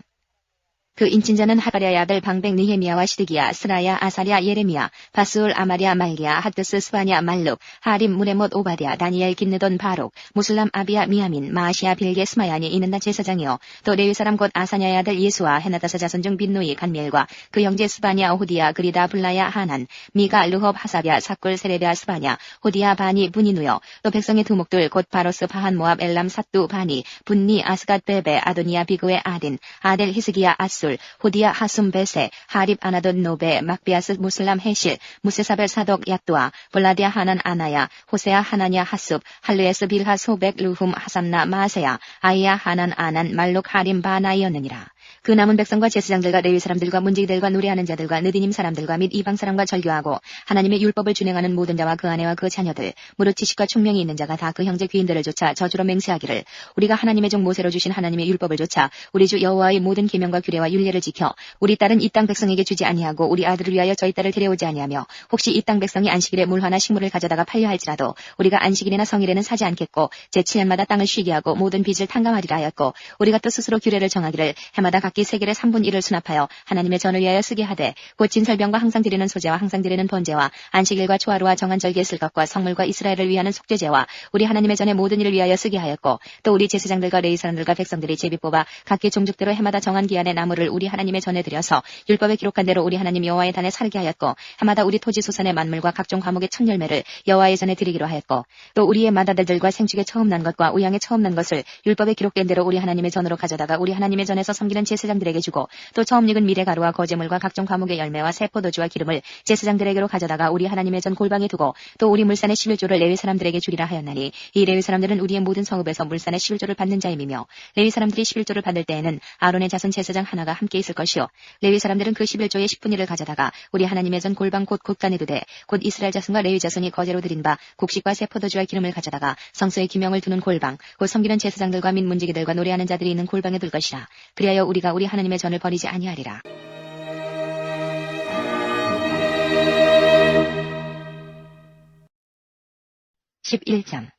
그 인친자는 하가랴의 아들 방백 느헤미야와 시드기야, 스라야, 아사랴, 예레미야, 바스울, 아마랴, 말기야, 핫드스, 스바냐, 말룩, 하림, 무레못, 오바댜, 다니엘, 긴느돈, 바록, 무슬람, 아비야, 미야민, 마아시아, 빌게, 스마야니 이는 다 제사장이요. 또 레위 사람 곧 아사냐의 아들 예수와 헤나다사 자손 중 빈누이, 간미엘과 그 형제 스바냐, 호디야, 그리다, 블라야, 하난, 미가, 르홉, 하사랴, 사꿀, 세레랴, 스바냐, 호디야, 바니, 분이누여. 또 백성의 두목들 곧 바로스, 바한, 모압, 엘람, 삿두, 바니, 분니, 아스갓, 베베, 아도니아, 비그웨, 아딘, 아델, 히스기야, 아스 호디야, 하숨, 베세, 하립, 아나돈, 노베, 막비아스, 무슬람, 헤실, 무세사벨, 사독, 야뚜아, 볼라디아, 하난, 아나야, 호세야, 하나냐, 하숲, 할르에스, 빌하, 소백, 루훔, 하삼나, 마세야, 아이야, 하난, 아난, 말룩, 하림, 바나이었느니라. 그 남은 백성과 제사장들과 레위 사람들과 문지기들과 노래하는 자들과 느디님 사람들과 및 이방 사람과 절교하고 하나님의 율법을 준행하는 모든 자와 그 아내와 그 자녀들 무릇 지식과 총명이 있는 자가 다 그 형제 귀인들을 좇아 저주로 맹세하기를 우리가 하나님의 종 모세로 주신 하나님의 율법을 좇아 우리 주 여호와의 모든 계명과 규례와 율례를 지켜 우리 딸은 이 땅 백성에게 주지 아니하고 우리 아들을 위하여 저희 딸을 데려오지 아니하며 혹시 이 땅 백성이 안식일에 물화나 식물을 가져다가 팔려 할지라도 우리가 안식일이나 성일에는 사지 않겠고 제7년마다 땅을 쉬게 하고 모든 빚을 탕감하리라 하였고 우리가 또 스스로 규례를 정하기를 해마다 해마다 각기 세겔의 3분 1을 수납하여 하나님의 전을 위하여 쓰게 하되 곧 진설병과 항상 드리는 소제와 항상 드리는 번제와 안식일과 초하루와 정한 절기에 쓸 것과 성물과 이스라엘을 위하는 속죄제와 우리 하나님의 전의 모든 일을 위하여 쓰게 하였고 또 우리 제사장들과 레위 사람들과 백성들이 제비 뽑아 각기 종족대로 해마다 정한 기한의 나무를 우리 하나님의 전에 드려서 율법에 기록한 대로 우리 하나님 여호와의 단에 살게 하였고 해마다 우리 토지 소산의 만물과 각종 과목의 첫 열매를 여호와의 전에 드리기로 하였고 또 우리의 맏아들들과 생축에 처음 난 것과 우양에 처음 난 것을 율법에 기록된 대로 우리 하나님의 전으로 가져다가 우리 하나님의 전에서 섬기는 제사장들에게 주고 또 처음 익은 미래 가루와 거제물과 각종 과목의 열매와 새 포도주와 기름을 제사장들에게로 가져다가 우리 하나님의 전 골방에 두고 또 우리 물산의 11조를 레위 사람들에게 주리라 하였나니 이 레위 사람들은 우리의 모든 성읍에서 물산의 11조를 받는 자임이며 레위 사람들이 11조를 받을 때에는 아론의 자손 제사장 하나가 함께 있을 것이요 레위 사람들은 그 11조의 10분 1을 가져다가 우리 하나님의 전 골방 곧 곳간에 두되 곧 이스라엘 자손과 레위 자손이 거제로 드린 바 곡식과 새 포도주와 기름을 가져다가 성소의 기명을 두는 골방 곧 섬기는 제사장들과 민 문지기들과 노래하는 자들이 있는 골방에 둘 것이라. 그리하여 우리가 우리 하나님의 전을 버리지 아니하리라. 11장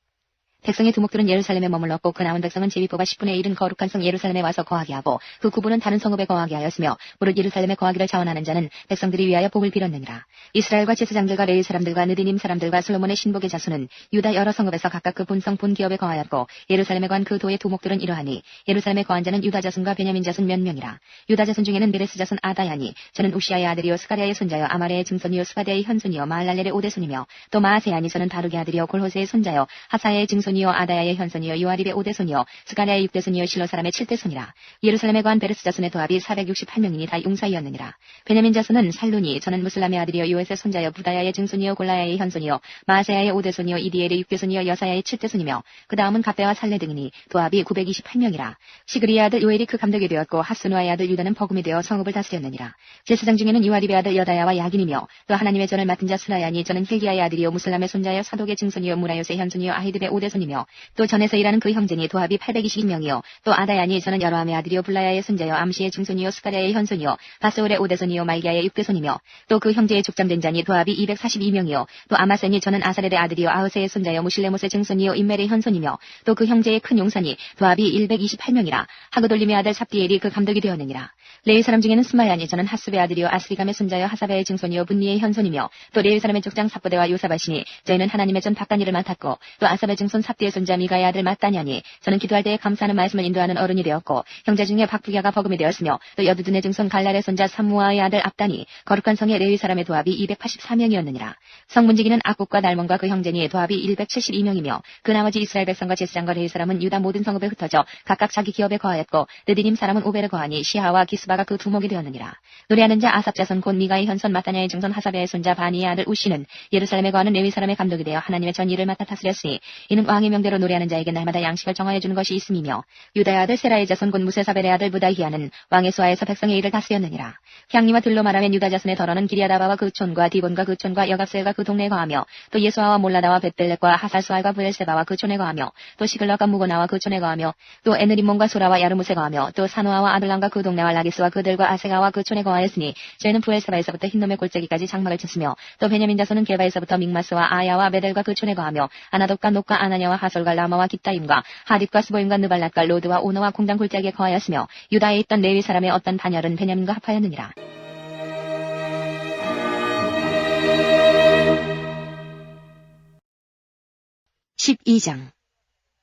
백성의 두목들은 예루살렘에 머물렀고 그 남은 백성은 제비 뽑아 10분의 1은 거룩한 성 예루살렘에 와서 거하게 하고 그 9분은 다른 성읍에 거하게 하였으며 무릇 예루살렘에 거하기를 자원하는 자는 백성들이 위하여 복을 빌었느니라. 이스라엘과 제사장들과 레위 사람들과 느디님 사람들과 솔로몬의 신복의 자손은 유다 여러 성읍에서 각각 그 본성 본기업에 거하였고 예루살렘에 거한 그 도의 두목들은 이러하니 예루살렘에 거한 자는 유다 자손과 베냐민 자손 몇 명이라. 유다 자손 중에는 베레스 자손 아다야니 저는 우시아의 아들이요 스가랴의 손자요 아마레의 증손이요 스바데의 현손이요 마할랄렐의 오대손이며 또 마아세야니 저는 바룩의 아들이요 골호세의 손자요 하사야의 증손이요 아다야의 현손이요 요아립의 5대손이요 스가랴의 6대손이요 실로 사람의 7대손이라. 예루살렘에 거한 베레스 자손의 도합이 468명이니 다 용사이었느니라. 베냐민 자손은 살룬이 저는 무슬람의 아들이요 요엣의 손자요 부다야의 증손이요 골라야의 현손이요 마아세야의 5대손이요 이디엘의 6대손이요 여사야의 7대손이며 그 다음은 갑배와 살레 등이니 도합이 928명이라. 시그리의 아들 요엘이 그 감독이 되었고 하스누아의 아들 유다는 버금이 되어 성읍을 다스렸느니라. 제사장 중에는 요아립의 아들 여다야와 야긴이며 또 하나님의 전을 맡은 자 스라야니 저는 힐기야의 아들이요 무슬람의 손자요 사독의 증손이요 무라요스의 현손이요 아히드의 5대손이며 또 전에서 일하는 그 형제니 도합이 822명이요 또 아다야니 저는 여로함의 아들이요 블라야의 손자요 암시의 증손이요 스가랴의 현손이요 바스올의 5대손이요 말기야의 6대손이며 또 그 형제의 족장된 자니 도합이 242명이요 또 아마센이 저는 아사렐의 아들이요 아흐세의 손자요 무실레못의 증손이요 임멜의 현손이며 또 그 형제의 큰 용사니 도합이 128명이라. 하그돌림의 아들 삽디엘이 그 감독이 되었느니라. 레위 사람 중에는 스마야니 저는 하스베의 아들이요 아스리감의 손자요 하사베의 증손이요 분니의 현손이며 또 레위 사람의 족장 삽보대와 요사바시니 저희는 하나님의 전 박간일을 맡았고 또 아삽의 증손 삽디의 손자 미가의 아들 마따냐니 저는 기도할 때에 감사하는 말씀을 인도하는 어른이 되었고 형제 중에 박부기아가 버금이 되었으며 또 여두둔의 증손 갈랄의 손자 삼무아의 아들 압단이 거룩한 성의 레위 사람의 도합이 284명이었느니라. 성문지기는 악국과 날몬과 그 형제니 도합이 172명이며 그 나머지 이스라엘 백성과 제사장과 레위 사람은 유다 모든 성읍에 흩어져 각각 자기 기업에 거하였고 느디님 사람은 오벨에 거하니 시하와 기스바가 그 두목이 되었느니라. 노래하는 자 아삽 자손 곧 미가의 현손 마따냐의 증손 하사베의 손자 바니의 아들 우시는 예루살렘에 거하는 레위 사람의 감독이 되어 하나님의 전 일을 맡아 다스렸으니 이는 왕의 명대로 노래하는 자에게 날마다 양식을 정하여 주는 것이 있음이며 유다의 아들 세라의 자손 곧 무세사벨의 아들 무다히아는 왕의 수하에서 백성의 일을 다스렸느니라. 향리와 들로 말하면 유다 자손의 더러는 기리아다바와 그 촌과 디본과 그 촌과 여갑셀과 그 동네에 거하며 또 예수아와 몰라다와 벳벨렉과 하살수알과 브엘세바와 그 촌에 거하며 또 시글락과 무고나와 그 촌에 거하며 또 에느림몬과 소라와 야르무세 거하며 또 사노아와 아둘람과 그 동네와 라기스와 그들과 아세가와 그 촌에 거하였으니 저희는 브엘세바에서부터 흰놈의 골짜기까지 장막을 쳤으며 또 베냐민 자손은 게바에서부터 믹마스와 아야와 베델과 그 촌에 거하며 아나독과 녹과 아나냐와 하솔과 라마와 깃다임과 하딥과 스보임과 느발랏과 로드와 오너와 공장 골짜기에 거하였으며 유다에 있던 레위 사람의 어떤 단열은 베냐민과 합하였느니라. 12장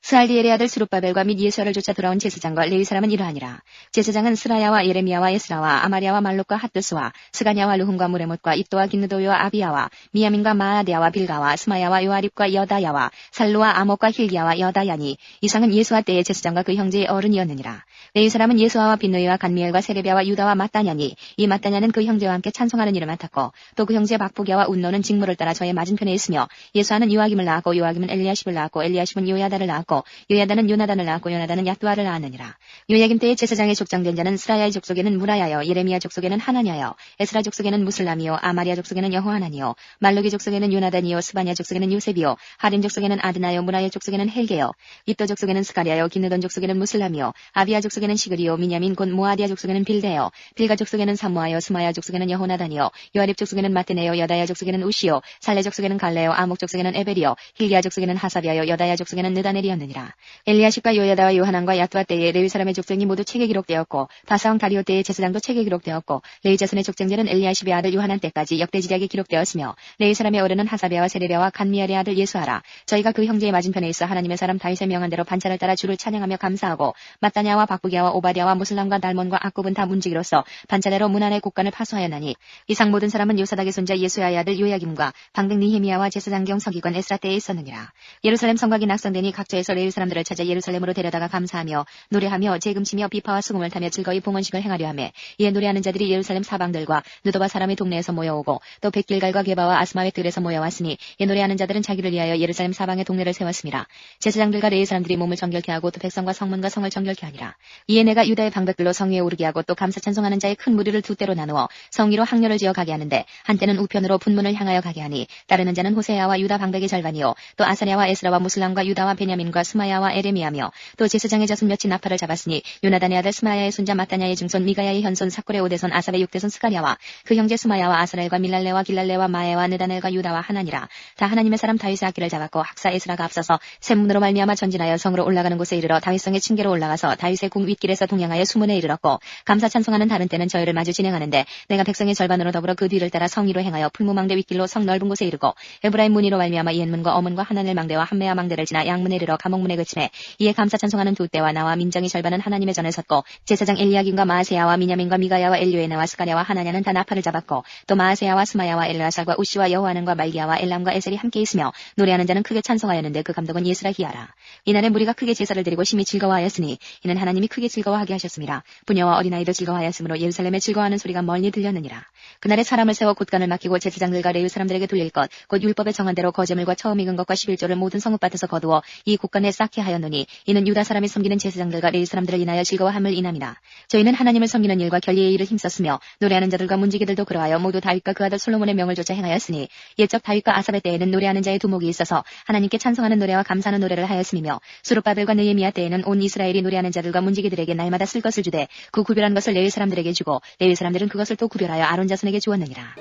스알디엘의 아들 스룹바벨과 및 예수아를 쫓아 돌아온 제사장과 레위 사람은 이러하니라. 제사장은 스라야와 예레미야와 에스라와 아마리아와 말록과 핫드스와 스가냐와 르훔과 무레못과 입도와 긴느도요와 아비야와 미야민과 마아데아와 빌가와 스마야와 요아립과 여다야와 살루와 아목과 힐기야와 여다야니 이상은 예수아 때의 제사장과 그 형제의 어른이었느니라. 레위 사람은 예수아와 빈누이와 간미엘과 세레비아와 유다와 마따냐니 이 마따냐는 그 형제와 함께 찬송하는 일을 맡았고 또 그 형제 박부기야와 운노는 직무를 따라 저의 맞은편에 있으며 예수아는 요아김을 낳았고 요아김은 엘리야십을 낳았고 엘리야십은 요야다를 낳았고 요야다는 요나단을 낳았고 요나단은 약두아를 낳았느니라. 요야김 때의 제사장의 족장된 자는 스라야의 족속에는 무라야여 예레미야 족속에는 하나냐여 에스라 족속에는 무슬람이요 아마리아 족속에는 여호하나니요 말루기 족속에는 요나단이요 스바냐 족속에는 요셉이요 하림 족속에는 아드나요 무라야 족속에는 헬게요 입도 족속에는 스가랴요 기느돈 족속에는 무슬람이요 아비야 족속에는 시그리요 미냐민 곧 모아디아 족속에는 빌데요 빌가 족속에는 사무아요 스마야 족속에는 여호나단이요 요아립 족속에는 마테네요 여다야 족속에는 우시요 살레 족속에는 갈레요 아목 족속에는 에벨이요 힐기야 족속에는 하사비아요 여다야 족속에는 느다넬이었느니라. 하였느니라. 엘리야십과 요야다와 요하난과 야투아 때에 레위 사람의 족쟁이 모두 책에 기록되었고 바사왕 다리오 때의 제사장도 책에 기록되었고 레위 자손의 족쟁제는 엘리야십의 아들 요하난 때까지 역대지략에 기록되었으며 레위 사람의 어른은 하사베와 세레베와 간미알의 아들 예수하라. 저희가 그 형제의 맞은편에 있어 하나님의 사람 다윗의 명한 대로 반차를 따라 주를 찬양하며 감사하고 마따냐와 박부기야와 오바댜와 무슬람과 달몬과 악굽은 다 문지기로서 반차대로 문안의 곡간을 파수하였나니 이상 모든 사람은 요사닥의 손자 예수야의 아들 요야김과 방백 니헤미야와 제사장경 서기관 에스라 때에 있었느니라. 예루살렘 성곽이 낙성되니 각처에서 레위 사람들을 찾아 예루살렘으로 데려다가 감사하며 노래하며 재금치며 비파와 수금을 타며 즐거이 봉헌식을 행하려 하며 이에 노래하는 자들이 예루살렘 사방들과 느도바 사람의 동네에서 모여오고 또 백길갈과 게바와 아스마의 들에서 모여왔으니 이 노래하는 자들은 자기를 위하여 예루살렘 사방의 동네를 세웠습니다. 제사장들과 레위 사람들이 몸을 정결케 하고 또 백성과 성문과 성을 정결케 하니라. 이에 내가 유다의 방백들로 성 위에 오르게 하고 또 감사 찬송하는 자의 큰 무리를 두 때로 나누어 성 위로 항렬을 지어 가게 하는데 한때는 우편으로 분문을 향하여 가게 하니 따르는 자는 호세야와 유다 방백의 절반이요 또 아사랴와 에스라와 무슬람과 유다와 베냐민과 스마야와 에레미야며 또 제사장의 자손 몇이 나팔을 잡았으니 요나단의 아들 스마야의 손자 마따냐의 증손 미가야의 현손 사콜의 오대손 아삽의 육대손 스가랴와 그 형제 스마야와 아스라엘과 밀랄레와 길랄레와 마에와 느다넬과 유다와 하나니라. 다 하나님의 사람 다윗의 악기를 잡았고 학사 에스라가 앞서서 샘문으로 말미암아 전진하여 성으로 올라가는 곳에 이르러 다윗성의 층계로 올라가서 다윗의 궁 윗길에서 동양하여 수문에 이르렀고 감사 찬송하는 다른 때는 저희를 마주 진행하는데 내가 백성의 절반으로 더불어 그 뒤를 따라 성 위로 행하여 풀무망대 윗길로 성 넓은 곳에 이르고 에브라임 문이로 말미암아 이엔문과 어문과 하나넬 망대와 한메아 망대를 지나 양문에 이르러 감옥문에 그치매 이에 감사 찬송하는 두 때와 나와 민정의 절반은 하나님의 전에 섰고 제사장 엘리야김과 마아세야와 미냐민과 미가야와 엘류에나와 스가랴와 하나냐는 다 나팔을 잡았고 또 마아세야와 스마야와 엘라살과 우시와 여호하는과 말기야와 엘람과 에셀이 함께 있으며 노래하는 자는 크게 찬송하였는데 그 감독은 예스라히야라. 이날에 무리가 크게 제사를 드리고 심히 즐거워하였으니 이는 하나님이 크게 즐거워하게 하셨습니다. 부녀와 어린아이도 즐거워하였으므로 예루살렘에 즐거워하는 소리가 멀리 들렸느니라. 그날에 사람을 세워 곳간을 맡기고 제사장들과 레위 사람들에게 돌릴 것 곧 율법에 정한 대로 거제물과 처음 익은 것과 11조를 모든 성읍밭에서 거두어 이 곳간에 쌓게 하였노니 이는 유다 사람이 섬기는 제사장들과 레위 사람들을 인하여 즐거워함을 인함이라. 저희는 하나님을 섬기는 일과 결리의 일을 힘썼으며 노래하는 자들과 문지기들도 그러하여 모두 다윗과 그 아들 솔로몬의 명을 조차 행하였으니 옛적 다윗과 아삽의 때에는 노래하는 자의 두목이 있어서 하나님께 찬송하는 노래와 감사하는 노래를 하였음이며 수룹바벨과 느헤미야 때에는 온 이스라엘이 노래하는 자들과 문지기들에게 날마다 쓸 것을 주되 그 구별한 것을 레위 사람들에게 주고 레위 사람들은 그것을 또 구별하여 아론 자손에게 주었느니라.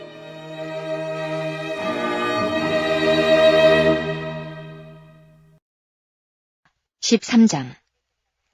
13장.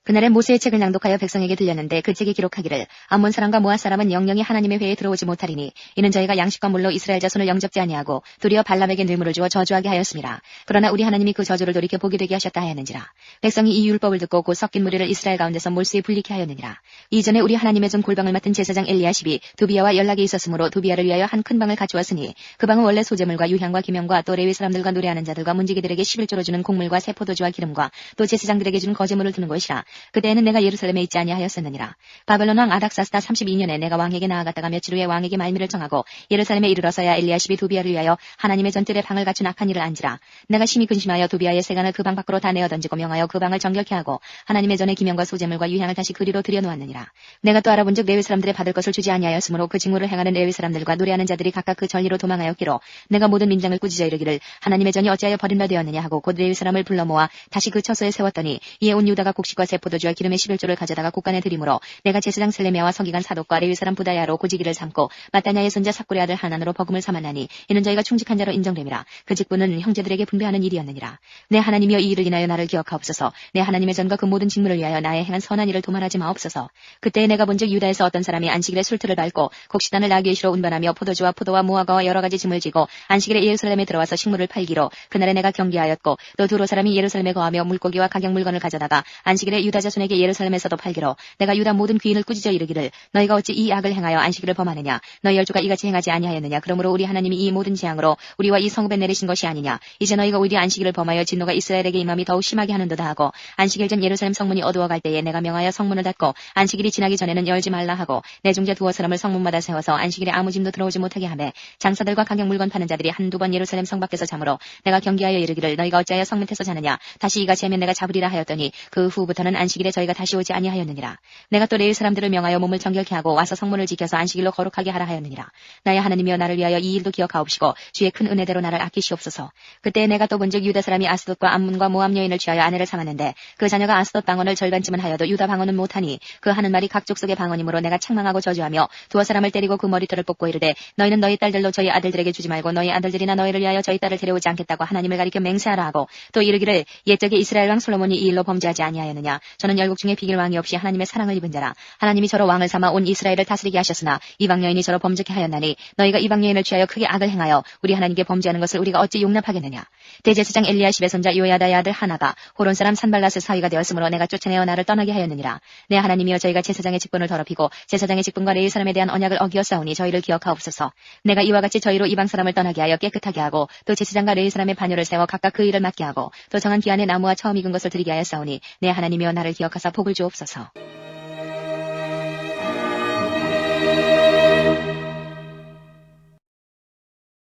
그날에 모세의 책을 낭독하여 백성에게 들렸는데 그 책에 기록하기를 암몬 사람과 모압 사람은 영영이 하나님의 회에 들어오지 못하리니 이는 저희가 양식과 물로 이스라엘 자손을 영접지 아니하고 도리어 발람에게 뇌물을 주어 저주하게 하였습니다. 그러나 우리 하나님이 그 저주를 돌이켜 보게 되게 하셨다 하였는지라. 백성이 이 율법을 듣고 곧 섞인 무리를 이스라엘 가운데서 몰수에 불리게 하였느니라. 이전에 우리 하나님의 종 골방을 맡은 제사장 엘리야십이 두비야와 연락이 있었으므로 두비야를 위하여 한 큰 방을 갖추었으니 그 방은 원래 소재물과 유향과 기명과 또 레위 사람들과 노래하는 자들과 문지기들에게 11조로 주는 곡물과 새 포도주와 기름과 또 제사장들에게 주는 거제물을 두는 것이라. 그때에는 내가 예루살렘에 있지 아니하였었느니라. 바벨론 왕 아닥사스다 32년에 내가 왕에게 나아갔다가 며칠 후에 왕에게 말미를 정하고 예루살렘에 이르러서야 엘리야십이 두비야를 위하여 하나님의 전뜰에 방을 갖춘 악한 일을 안지라. 내가 심히 근심하여 두비야의 세간을 그 방 밖으로 다 내어 던지고 명하여 그 방을 정결케 하고 하나님의 전에 기명과 소재물과 유향을 다시 그리로 들여놓았느니라. 내가 또 알아본즉 레위 사람들의 받을 것을 주지 아니하였으므로 그 직무를 행하는 레위 사람들과 노래하는 자들이 각각 그 전리로 도망하였기로 내가 모든 민장을 꾸짖어 이르기를 하나님의 전이 어찌하여 버림바 되었느냐 하고 곧 레위 사람을 불러 모아 다시 그 처소에 세웠더니 이에 온 유다가 곡식과 새 포도주와 기름의 11조를 가져다가 곳간에 드림으로 내가 제사장 셀레미야와 서기관 사독과 레위 사람 부다야로 고지기를 삼고 마따냐의 손자 삭골의 아들 하난으로 버금을 삼았나니 이는 저희가 충직한 자로 인정됨이라. 그 직분은 형제들에게 분배하는 일이었느니라. 내 하나님이여 이 일을 인하여 나를 기억하옵소서. 내 하나님의 전과 그 모든 직무를 위하여 나의 행한 선한 일을 도말하지 마옵소서. 그때에 내가 본즉 유다에서 어떤 사람이 안식일에 술틀을 밟고 곡식단을 나귀의 시로 운반하며 포도주와 포도와 무화과와 여러 가지 짐을 지고 안식일에 예루살렘에 들어와서 식물을 팔기로 그날에 내가 경계하였고 또 두로 사람이 예루살렘에 거하며 물고기와 각양 물건을 가져다가 안식일에 유다 자손에게 예루살렘에서도 팔기로 내가 유다 모든 귀인을 꾸짖어 이르기를 너희가 어찌 이 악을 행하여 안식일을 범하느냐. 너희 열조가 이같이 행하지 아니하였느냐. 그러므로 우리 하나님이 이 모든 재앙으로 우리와 이 성읍에 내리신 것이 아니냐. 이제 너희가 오히려 안식일을 범하여 진노가 이스라엘에게 임함이 더욱 심하게 하는도다 하고 안식일 전 예루살렘 성문이 어두워갈 때에 내가 명하여 성문을 닫고 안식일이 지나기 전에는 열지 말라 하고 내 종자 두어 사람을 성문마다 세워서 안식일에 아무 짐도 들어오지 못하게 하매 장사들과 각양 물건 파는 자들이 한두 번 예루살렘 성 밖에서 자므로 내가 경계하여 이르기를 너희가 어찌하여 성 밑에서 자느냐. 다시 이같이 하면 내가 잡으리라 하였더니 그 후부터는 안식일에 저희가 다시 오지 아니하였느니라. 내가 또 레위 사람들을 명하여 몸을 정결케 하고 와서 성문을 지켜서 안식일로 거룩하게 하라 하였느니라. 나의 하나님이여 나를 위하여 이 일도 기억하옵시고 주의 큰 은혜대로 나를 아끼시옵소서. 그때 내가 또 본즉 유다 사람이 아스돗과 암문과 모압 여인을 취하여 아내를 삼았는데 그 자녀가 아스돗 방언을 절반쯤은 하여도 유다 방언은 못하니 그 하는 말이 각 족속의 방언이므로 내가 책망하고 저주하며 두어 사람을 때리고 그 머리털을 뽑고 이르되 너희는 너희 딸들로 저희 아들들에게 주지 말고 너희 아들들이나 너희를 위하여 저희 딸을 데려오지 않겠다고 하나님을 가리켜 맹세하라 하고 또 이르기를 옛적에 이스라엘 왕 솔로몬이 이 일로 범죄하지 아니하였느냐. 저는 열국 중에 비길 왕이 없이 하나님의 사랑을 입은 자라. 하나님이 저로 왕을 삼아 온 이스라엘을 다스리게 하셨으나 이방 여인이 저로 범죄케 하였나니 너희가 이방 여인을 취하여 크게 악을 행하여 우리 하나님께 범죄하는 것을 우리가 어찌 용납하겠느냐. 대제사장 엘리야십의 손자 요야다의 아들 하나가 호론 사람 산발랏의 사위가 되었으므로 내가 쫓아내어 나를 떠나게 하였느니라. 내 하나님이여 저희가 제사장의 직분을 더럽히고 제사장의 직분과 레위 사람에 대한 언약을 어기어 싸우니 저희를 기억하옵소서. 내가 이와 같이 저희로 이방 사람을 떠나게 하여 깨끗하게 하고 또 제사장과 레위 사람의 반열을 세워 각각 그 일을 맡게 하고 또 정한 기한에 나무와 처음 익은 것을 드리게 하여 싸우니 내 하나님이여 나를 기억하사 복을 주옵소서.